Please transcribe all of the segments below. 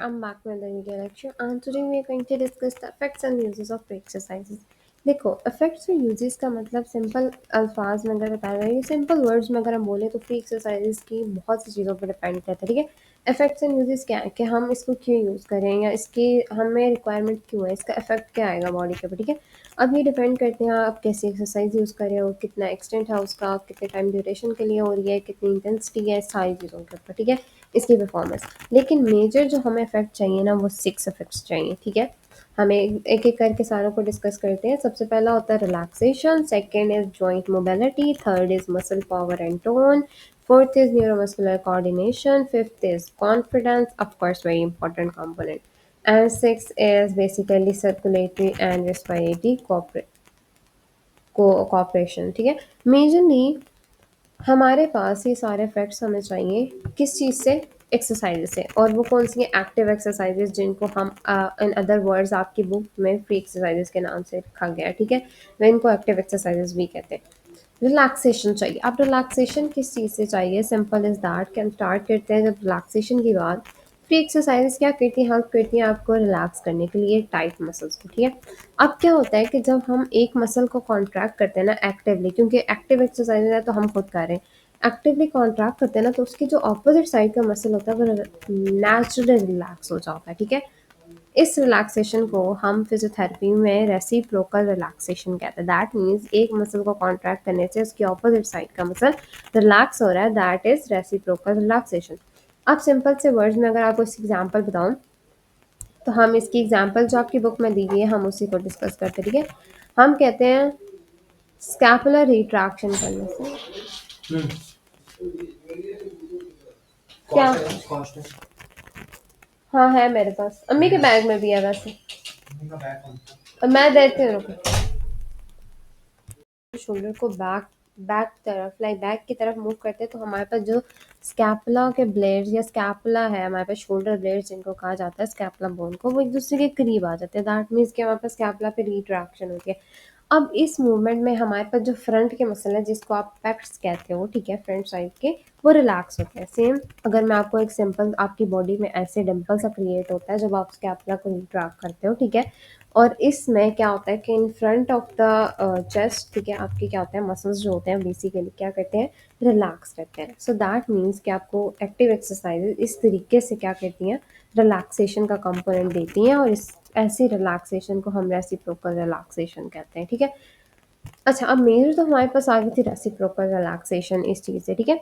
I'm back with another lecture and today we are going to discuss the effects and uses of free exercises. देखो effects और uses का मतलब simple अल्फाज में अगर बताया जाए सिंपल वर्ड्स में अगर हम बोले तो फ्री एक्सरसाइजेज की बहुत सी चीज़ों पर डिपेंड करता है ठीक है। इफेक्ट्स एंड यूजेस क्या है कि हम इसको क्यों यूज़ करें या इसकी हमें रिक्वायरमेंट क्यों है, इसका इफेक्ट क्या आएगा बॉडी के ऊपर ठीक है। अब ये डिपेंड करते हैं आप कैसी एक्सरसाइज यूज़ कर रहे हो, कितना एक्सटेंट है उसका, कितने टाइम ड्यूरेशन के लिए हो रही है, कितनी इंटेंसिटी है, सारी चीज़ों के ऊपर ठीक है, इसकी परफॉर्मेंस। लेकिन मेजर जो हमें इफेक्ट चाहिए ना वो 6 इफेक्ट्स चाहिए ठीक है। हमें एक एक करके सारों को डिस्कस करते हैं। सबसे पहला होता है relaxation, second is joint mobility, third is muscle power and tone, fourth is neuromuscular coordination, fifth is confidence, of course very important component, and sixth is basically circulatory and respiratory cooperation ठीक है। Majorly हमारे पास ये सारे facts हमें चाहिए किस चीज़ से, exercise से। और वो कौन सी है, एक्टिव एक्सरसाइजेज, जिनको हम इन अदर वर्ड्स आपकी बुक में फ्री एक्सरसाइजेज के नाम से रखा गया है ठीक है। वे इनको एक्टिव एक्सरसाइजेज भी कहते हैं। रिलैक्सेशन चाहिए। अब रिलैक्सेशन किस चीज़ से चाहिए, सिंपल इज़ दैट कि हम स्टार्ट करते हैं जब रिलैक्सेशन के बाद फ्री एक्सरसाइजेस क्या करती हैं, हेल्प करती हैं आपको रिलैक्स करने के लिए टाइट मसल्स को ठीक है। अब क्या होता है कि जब हम एक मसल को कॉन्ट्रैक्ट करते हैं ना एक्टिवली, क्योंकि एक्टिव एक्सरसाइज है तो हम खुद कर रहे हैं, एक्टिवली कॉन्ट्रैक्ट करते हैं ना तो उसकी जो अपोजिट साइड का मसल होता है वो नेचुरली रिलैक्स हो जाता है ठीक है। इस रिलैक्सेशन को हम फिजियोथेरेपी में रेसिप्रोकल रिलैक्सेशन कहते हैं। दैट मीन्स एक मसल को कॉन्ट्रैक्ट करने से उसकी ऑपोजिट साइड का मसल रिलैक्स हो रहा है, दैट इज रेसिप्रोकल रिलैक्सेशन। अब सिंपल से वर्ड्स में अगर आपको इसकी एग्जांपल बताऊं तो हम इसकी एग्जांपल जो आपकी बुक में दी गई है हम उसी को डिस्कस करते हैं ठीक है। हम कहते हैं स्कैपुलर रिट्रैक्शन करने से क्या, हाँ है मेरे पास, अम्मी के बैग में भी है वैसे, मैं देती हूँ रुको। शोल्डर को बैक बैक तरफ लाइक बैक की तरफ मूव करते हैं तो हमारे पास जो स्कैपुला के ब्लेड्स या स्कैपुला है हमारे पास, शोल्डर ब्लेड्स जिनको कहा जाता है स्कैपुला बोन को, वो एक दूसरे के करीब आ जाते हैं। दैट मीन्स कि हमारे पास स्कैपुला पे रिट्रैक्शन होती है। अब इस मूवमेंट में हमारे पास जो फ्रंट के मसल है जिसको आप पेक्स कहते हो ठीक है, फ्रंट साइड के, वो रिलैक्स होते हैं। सेम अगर मैं आपको एक सिंपल, आपकी बॉडी में ऐसे डिम्पल सा क्रिएट होता है जब आप स्कैपुला को रिट्रैक्ट करते हो ठीक है। और इसमें क्या होता है कि in front of the chest ठीक है, आपके क्या होता है मसल्स जो होते हैं बेसिकली क्या करते हैं, रिलैक्स करते हैं। सो दैट मीन्स कि आपको एक्टिव एक्सरसाइजेज इस तरीके से क्या करती हैं, रिलैक्सेशन का कंपोनेंट देती हैं, और इस ऐसी रिलैक्सेशन को हम रेसिप्रोकल रिलैक्सेशन कहते हैं ठीक है। अच्छा, अब मेजर तो हमारे पास आ गई थी रेसिप्रोकल रिलैक्सेशन इस चीज़ से ठीक है।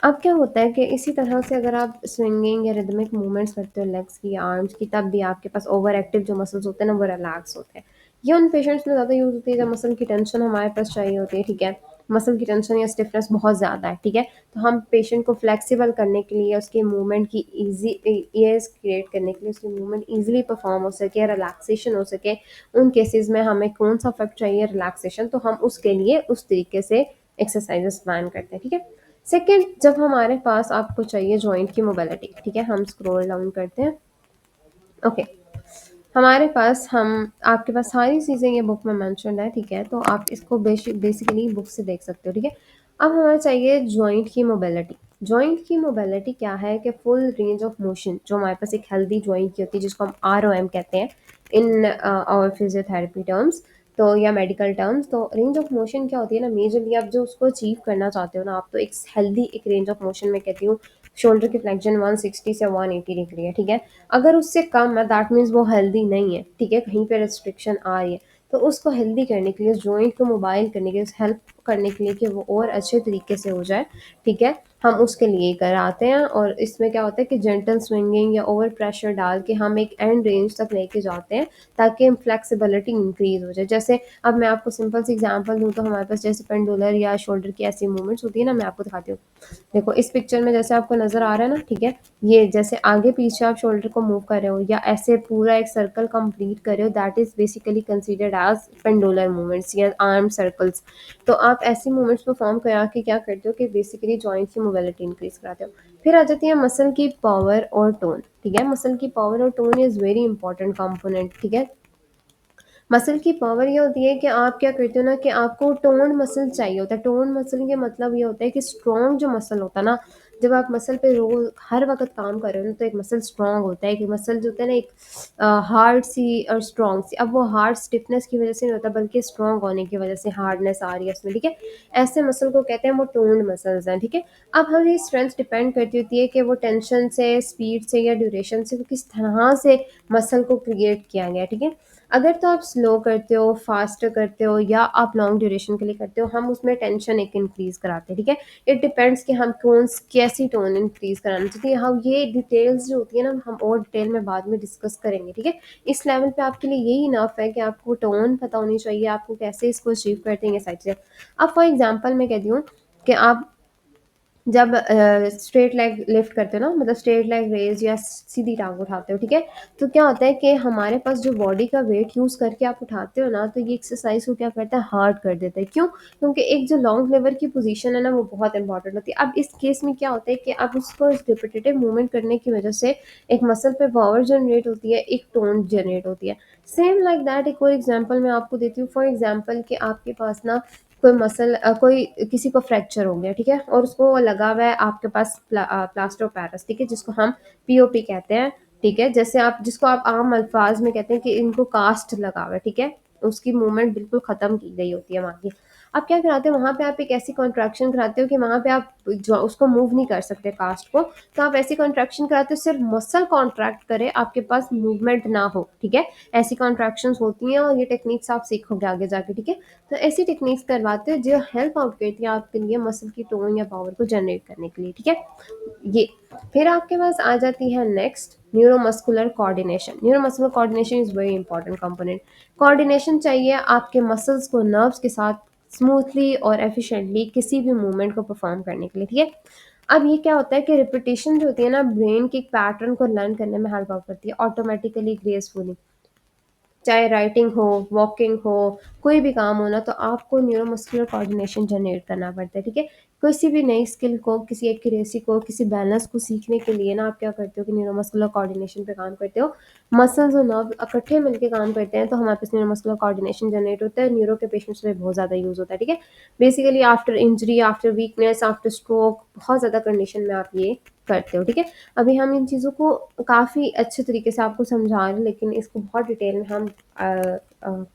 अब क्या होता है कि इसी तरह से अगर आप स्विंगिंग या रिदमिक मूवमेंट्स करते हो लेग्स की, आर्म्स की, तब भी आपके पास ओवर एक्टिव जो मसल्स होते हैं ना वो रिलैक्स होते हैं। ये उन पेशेंट्स में ज़्यादा यूज़ होती है जब मसल की टेंशन हमारे पास चाहिए होती है ठीक है। मसल की टेंशन या स्टिफनेस बहुत ज़्यादा है ठीक है, तो हम पेशेंट को फ्लेक्सिबल करने के लिए, उसके मूवमेंट की ईजी ईयर्स क्रिएट करने के लिए, उसकी मूवमेंट ईजिली परफॉर्म हो सके, रिलैक्सेशन हो सके, उन केसेस में हमें कौन सा इफेक्ट चाहिए, रिलैक्सेशन, तो हम उसके लिए उस तरीके से एक्सरसाइजेस प्लान करते हैं ठीक है। सेकंड, जब हमारे पास आपको चाहिए जॉइंट की मोबिलिटी ठीक है, हम स्क्रॉल डाउन करते हैं। ओके, हमारे पास हम आपके पास सारी चीज़ें ये बुक में मेंशन्ड है ठीक है, तो आप इसको बेसिकली बुक से देख सकते हो ठीक है। अब हमें चाहिए जॉइंट की मोबिलिटी। जॉइंट की मोबिलिटी क्या है कि फुल रेंज ऑफ मोशन जो हमारे पास एक हेल्दी जॉइंट की होती है जिसको हम ROM कहते हैं इन और फिजियोथेरेपी टर्म्स, तो या मेडिकल टर्म्स। तो रेंज ऑफ मोशन क्या होती है ना, मेजरली आप जो उसको अचीव करना चाहते हो ना, आप तो एक हेल्दी एक रेंज ऑफ मोशन में कहती हूँ शोल्डर की फ्लेक्शन 160 से 180 डिग्री है ठीक है। अगर उससे कम है दैट मीन्स वो हेल्दी नहीं है ठीक है, कहीं पे रिस्ट्रिक्शन आ रही है। तो उसको हेल्दी करने के लिए, जॉइंट को मोबाइल करने के लिए, हेल्प करने के लिए कि वो और अच्छे तरीके से हो जाए ठीक है, हम उसके लिए कराते हैं। और इसमें क्या होता है कि जेंटल स्विंगिंग या ओवर प्रेशर डाल के हम एक एंड रेंज तक लेके जाते हैं ताकि फ्लेक्सिबिलिटी इंक्रीज हो जाए। जैसे अब मैं आपको सिंपल सी एग्जांपल दूँ तो हमारे पास जैसे पेंडुलर या शोल्डर की ऐसी मूवमेंट्स होती है ना, मैं आपको दिखाती हूँ। देखो इस पिक्चर में जैसे आपको नज़र आ रहा है ना ठीक है, ये जैसे आगे पीछे आप शोल्डर को मूव कर रहे हो या ऐसे पूरा एक सर्कल कंप्लीट कर रहे हो, that is basically considered as pendular movements या आर्म सर्कल्स। तो आप ऐसी मूवमेंट्स परफॉर्म करा के क्या करते हो कि बेसिकली जॉइंट की मोबिलिटी इंक्रीज कराते हो। फिर आ जाती है मसल की पावर और टोन ठीक है। मसल की पावर और tone is very important component ठीक है। मसल की पावर ये होती है कि आप क्या करते हो ना कि आपको टोन मसल चाहिए होता है। टोन मसल के मतलब ये होता है कि स्ट्रॉन्ग जो मसल होता है ना, जब आप मसल पे रोज़ हर वक़्त काम कर रहे हो ना, तो एक मसल स्ट्रॉन्ग होता है, कि मसल जो होता है ना एक हार्ड सी और स्ट्रॉन्ग सी, अब वो हार्ड स्टिफनेस की वज़ह से नहीं होता, बल्कि स्ट्रॉन्ग होने की वज़ह से हार्डनेस आ रही है उसमें, ठीक है? ऐसे मसल को कहते हैं वो टोन्ड मसल्स हैं, ठीक है? अब हमारी स्ट्रेंथ डिपेंड करती होती है कि वो टेंशन से, स्पीड से या ड्यूरेशन से वो किस तरह से मसल को क्रिएट किया गया है, ठीक है? अगर तो आप स्लो करते हो, फास्ट करते हो या आप लॉन्ग ड्यूरेशन के लिए करते हो, हम उसमें टेंशन एक इंक्रीज़ कराते हैं, ठीक है? इट डिपेंड्स कि हम कैसी टोन इंक्रीज़ कराना चाहते हैं। हम ये डिटेल्स जो होती है ना, हम और डिटेल में बाद में डिस्कस करेंगे, ठीक है? इस लेवल पे आपके लिए यही इनफ है कि आपको टोन पता होनी चाहिए, आपको कैसे इसको अचीव करते हैं, ये सारी चीज़ें। अब फॉर एग्ज़ाम्पल मैं कहती हूँ कि आप जब स्ट्रेट लेग लिफ्ट करते हो ना, मतलब स्ट्रेट लेग रेज़ या सीधी टाँग उठाते हो, ठीक है? तो क्या होता है कि हमारे पास जो बॉडी का वेट यूज़ करके आप उठाते हो ना, तो ये एक्सरसाइज़ को क्या करता है, हार्ड कर देता है। क्यों? क्योंकि एक जो लॉन्ग लेवर की पोज़ीशन है ना, वो बहुत इंपॉर्टेंट होती है। अब इस केस में क्या होता है कि अब उसको रिपिटेटिव मूवमेंट करने की वज़ह से एक मसल पे पावर जनरेट होती है, एक टोन जनरेट होती है। सेम लाइक दैट एक और एग्ज़ाम्पल मैं आपको देती हूँ। फॉर एग्ज़ाम्पल कि आपके पास ना कोई किसी को फ्रैक्चर हो गया, ठीक है? और उसको लगा हुआ है आपके पास प्लास्टर ऑफ पैरिस, ठीक है? जिसको हम पीओपी कहते हैं, ठीक है? जैसे आप जिसको आप आम अल्फाज में कहते हैं कि इनको कास्ट लगा हुआ है, ठीक है? उसकी मूवमेंट बिल्कुल ख़त्म की गई होती है वहाँ की। आप क्या कराते हो वहाँ पे, आप एक ऐसी कॉन्ट्रैक्शन कराते हो कि वहाँ पे आप जो उसको मूव नहीं कर सकते कास्ट को, तो आप ऐसी कॉन्ट्रैक्शन कराते हो सिर्फ मसल कॉन्ट्रैक्ट करे, आपके पास मूवमेंट ना हो, ठीक है? ऐसी कॉन्ट्रैक्शंस होती हैं और ये टेक्निक्स आप सीखोगे आगे जाके, ठीक है? तो ऐसी टेक्निक्स करवाते हैं जो हेल्प आउट करती है आपके लिए मसल की टोन या पावर को जनरेट करने के लिए, ठीक है? ये फिर आपके पास आ जाती है next neuromuscular coordination. Neuromuscular coordination is very important component. Coordination चाहिए आपके मसल्स को नर्व्स के साथ स्मूथली और एफिशिएंटली किसी भी मूवमेंट को परफॉर्म करने के लिए, ठीक है? अब ये क्या होता है कि रिपीटिशन जो होती है ना, ब्रेन के एक पैटर्न को लर्न करने में हेल्प आउट करती है ऑटोमेटिकली, ग्रेसफुली। चाहे राइटिंग हो, वॉकिंग हो, कोई भी काम हो ना, तो आपको न्यूरोमस्कुलर कोऑर्डिनेशन जनरेट करना पड़ता है, ठीक है? किसी भी नई स्किल को, किसी एक्यूरेसी को, किसी बैलेंस को सीखने के लिए ना आप क्या करते हो कि न्यूरोमस्कुलर कोऑर्डिनेशन पे काम करते हो। मसल्स और नर्व इकट्ठे मिलके काम करते हैं, तो हमारे पास न्यूरोमस्कुलर कोऑर्डिनेशन जनरेट होता है। न्यूरो के पेशेंट्स में बहुत ज़्यादा यूज़ होता है, ठीक है? Basically after injury, after weakness, after stroke, बहुत ज़्यादा कंडीशन में आप ये करते हो, ठीक है? अभी हम इन चीज़ों को काफ़ी अच्छे तरीके से आपको समझा रहे हैं, लेकिन इसको बहुत डिटेल में हम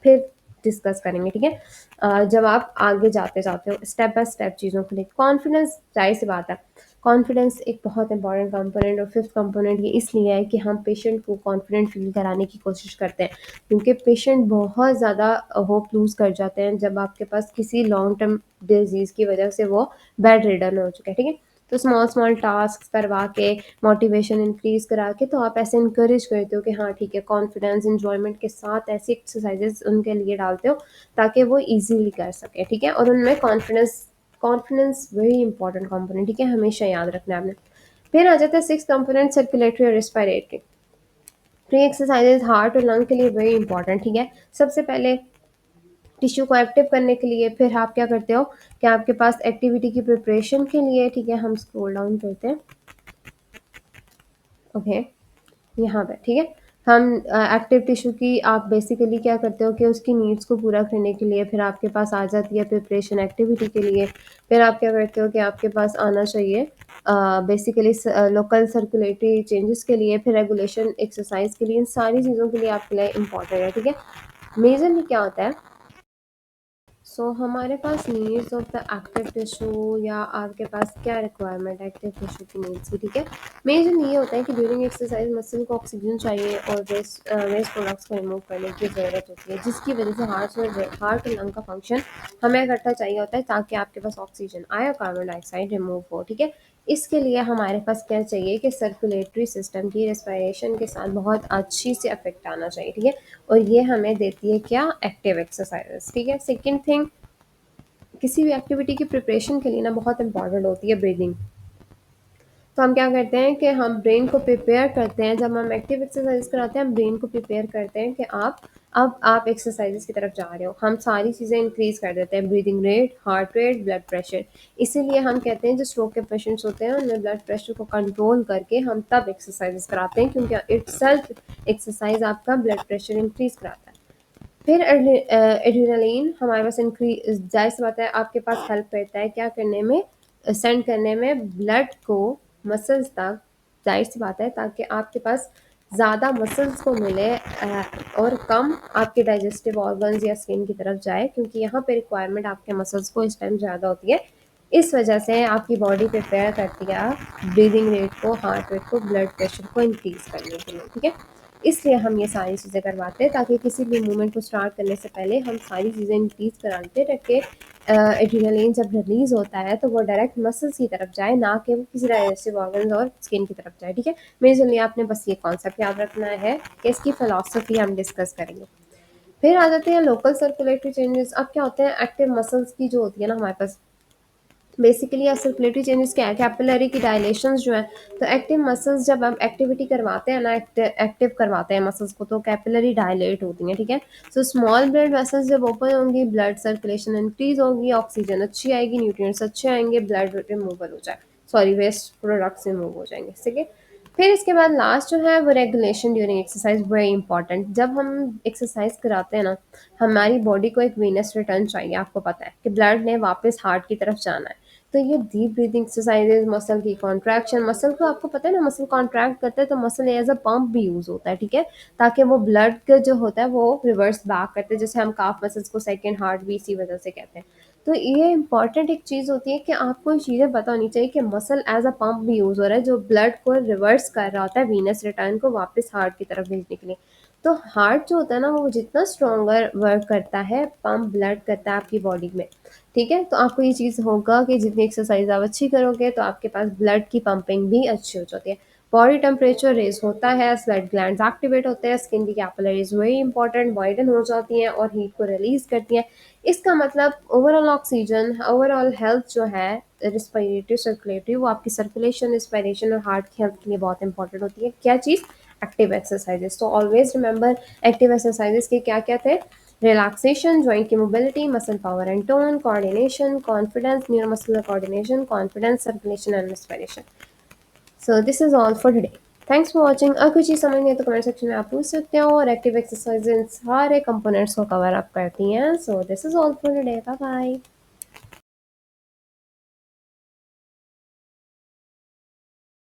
फिर डिस्कस करेंगे, ठीक है? जब आप आगे जाते-जाते हो स्टेप बाय स्टेप चीज़ों को लेके। कॉन्फिडेंस, ज़ाहिर-सी बात है, कॉन्फिडेंस एक बहुत इंपॉर्टेंट कंपोनेंट, और फिफ्थ कंपोनेंट ये इसलिए है कि हम पेशेंट को कॉन्फिडेंट फ़ील कराने की कोशिश करते हैं, क्योंकि पेशेंट बहुत ज़्यादा होप लूज़ कर जाते हैं जब आपके पास किसी लॉन्ग टर्म डिज़ीज़ की वजह से वो बेड रिडन हो चुके हैं, ठीक है? तो स्मॉल स्मॉल टास्क करवा के, मोटिवेशन इंक्रीज़ करा के, तो आप ऐसे इनकरेज करते हो कि हाँ ठीक है, कॉन्फिडेंस, एन्जॉयमेंट के साथ ऐसी एक्सरसाइज़ेज़ उनके लिए डालते हो ताकि वो ईज़िली कर सकें, ठीक है? और उनमें confidence confidence very important component, ठीक है? हमेशा याद रखना है आपने। फिर आ जाता है सिक्स्थ कंपोनेंट, सर्कुलेटरी और रेस्पिरेटरी। तो ये एक्सरसाइज़ेज़ हार्ट और लंग के लिए वेरी इंपॉर्टेंट, ठीक है? सबसे पहले टिश्यू को एक्टिव करने के लिए फिर आप क्या करते हो कि आपके पास एक्टिविटी की प्रिपरेशन के लिए, ठीक है? हम स्क्रॉल डाउन करते हैं, ओके, यहाँ पे, ठीक है? हम एक्टिव टिश्यू की आप बेसिकली क्या करते हो कि उसकी नीड्स को पूरा करने के लिए फिर आपके पास आ जाती है प्रिपरेशन एक्टिविटी के लिए। फिर आप क्या करते हो कि आपके पास आना चाहिए बेसिकली लोकल सर्कुलेटरी चेंजेस के लिए, फिर रेगुलेशन एक्सरसाइज के लिए, इन सारी चीज़ों के लिए आपके लिए इंपॉर्टेंट है, ठीक है? मेजरली क्या होता है, हमारे पास needs of the active tissue, या आपके पास क्या रिक्वायरमेंट है एक्टिव टिश्यू की नीड्स की, ठीक है? मेजर ये होता है कि ड्यूरिंग एक्सरसाइज मसल को ऑक्सीजन चाहिए और वेस्ट प्रोडक्ट्स को रिमूव करने की ज़रूरत होती है, जिसकी वजह से हार्ट और लंग का फंक्शन हमें इकट्ठा चाहिए होता है ताकि आपके पास ऑक्सीजन आए और कार्बन डाइऑक्साइड रिमूव हो, ठीक है? इसके लिए हमारे पास क्या चाहिए कि सर्कुलेटरी सिस्टम की रेस्पिरेशन के साथ बहुत अच्छी से अफेक्ट आना चाहिए, ठीक है? और ये हमें देती है क्या, एक्टिव एक्सरसाइजेस, ठीक है? सेकंड थिंग, किसी भी एक्टिविटी की प्रिपरेशन के लिए ना बहुत इंपॉर्टेंट होती है ब्रीदिंग। तो हम क्या करते हैं कि हम ब्रेन को प्रिपेयर करते हैं, जब हम एक्टिव एक्सरसाइज कराते हैं हम ब्रेन को प्रिपेयर करते हैं कि आप एक्सरसाइजेस की तरफ जा रहे हो, हम सारी चीज़ें इंक्रीज़ कर देते हैं, breathing rate, heart rate, blood pressure. इसीलिए हम कहते हैं जो स्ट्रोक के पेशेंट्स होते हैं उनमें ब्लड प्रेशर को कंट्रोल करके हम तब एक्सरसाइजेस कराते हैं, क्योंकि इटसेल्फ एक्सरसाइज आपका ब्लड प्रेशर इंक्रीज़ कराता है। फिर एड्रेनलिन हमारे पास ज़ाहिर सी बात है आपके पास हेल्प करता है क्या करने में, सेंड करने में ब्लड को मसल्स तक, जाहिर सी बात है, ताकि आपके पास ज़्यादा मसल्स को मिले और कम आपके डाइजेस्टिव ऑर्गन्स या स्किन की तरफ जाए, क्योंकि यहाँ पे रिक्वायरमेंट आपके मसल्स को इस टाइम ज़्यादा होती है। इस वजह से आपकी बॉडी प्रिपेयर करती है ब्रीदिंग रेट को, हार्ट रेट को, ब्लड प्रेशर को इंक्रीज़ करने के लिए, ठीक है। इसलिए हम ये सारी चीज़ें करवाते हैं ताकि किसी भी मूवमेंट को स्टार्ट करने से पहले हम सारी चीज़ें इंक्रीज़ करा लेते हैं, ताकि एड्रेनलिन जब रिलीज़ होता है तो वो डायरेक्ट मसल्स की तरफ जाए, ना कि वो किसी डाइजेस्टिव ऑर्गन्स और स्किन की तरफ जाए, ठीक है। मेजरली आपने बस ये कॉन्सेप्ट याद रखना है कि इसकी फ़िलॉसफी हम डिस्कस करेंगे। फिर आ जाते हैं लोकल सर्कुलेटरी चेंजेस। अब क्या होते हैं, एक्टिव मसल्स की जो होती है ना हमारे पास, बेसिकली सर्कुलेटरी चेंजेस क्या है, कैपिलरी की डायलेशंस जो है, तो एक्टिव मसल्स जब हम एक्टिविटी करवाते हैं ना, एक्टिव करवाते हैं मसल्स को, तो कैपिलरी डायलेट होती हैं, ठीक है। सो स्मॉल ब्लड वेसल्स जब ओपन होंगी, ब्लड सर्कुलेशन इंक्रीज होगी, ऑक्सीजन अच्छी आएगी, न्यूट्रिएंट्स अच्छे आएंगे, ब्लड रिमूवल हो जाए, सॉरी वेस्ट प्रोडक्ट्स रिमूव हो जाएंगे, ठीक है। फिर इसके बाद लास्ट जो है वो regulation during exercise, very important. जब हम एक्सरसाइज कराते हैं ना, हमारी बॉडी को एक वीनस रिटर्न चाहिए, आपको पता है कि ब्लड ने वापस हार्ट की तरफ जाना है। तो ये डीप ब्रीदिंग एक्सरसाइजेज, मसल की कॉन्ट्रैक्शन, मसल को आपको पता है ना, मसल कॉन्ट्रैक्ट करते हैं तो मसल एज अ पंप भी यूज़ होता है, ठीक है, ताकि वो ब्लड का जो होता है वो रिवर्स बैक करते हैं, जैसे हम काफ मसल्स को सेकेंड हार्ट भी इसी वजह से कहते हैं। तो ये इंपॉर्टेंट एक चीज़ होती है कि आपको ये चीज़ें पता होनी चाहिए कि मसल एज अ पंप भी यूज़ हो रहा है, जो ब्लड को रिवर्स कर रहा होता है वीनस रिटर्न को वापस हार्ट की तरफ भेजने के लिए। तो हार्ट जो होता है ना, वो जितना स्ट्रॉन्गर वर्क करता है, पंप ब्लड करता है आपकी बॉडी में, ठीक है। तो आपको ये चीज़ होगा कि जितनी एक्सरसाइज आप अच्छी करोगे तो आपके पास ब्लड की पंपिंग भी अच्छी हो जाती है, बॉडी टेम्परेचर रेज होता है, स्वेट ग्लैंड्स एक्टिवेट होते हैं, स्किन की कैपिलरीज वेरी इंपॉर्टेंट वाइडन हो जाती हैं और हीट को रिलीज करती हैं। इसका मतलब ओवरऑल ऑक्सीजन, ओवरऑल हेल्थ जो है, रिस्पिरेटरी सर्कुलेटरी, वो आपकी सर्कुलेशन, रिस्पिरेशन और हार्ट की हेल्थ के लिए बहुत इंपॉर्टेंट होती है। क्या चीज़? Active exercises. तो ऑलवेज रिमेंबर एक्टिव एक्सरसाइजेस के क्या क्या थे? रिलैक्सेशन, जॉइंट की mobility, muscle power and tone, coordination, confidence, neuromuscular coordination, confidence, circulation and respiration. So this is all for today. Thanks for watching. अगर कोई चीज़ समझ नहीं है तो कमेंट सेक्शन में आप पूछ सकते हो, और एक्टिव एक्सरसाइज इन सारे कंपोनेंट्स को कवर अप करती हैं। So this is all for today, bye bye.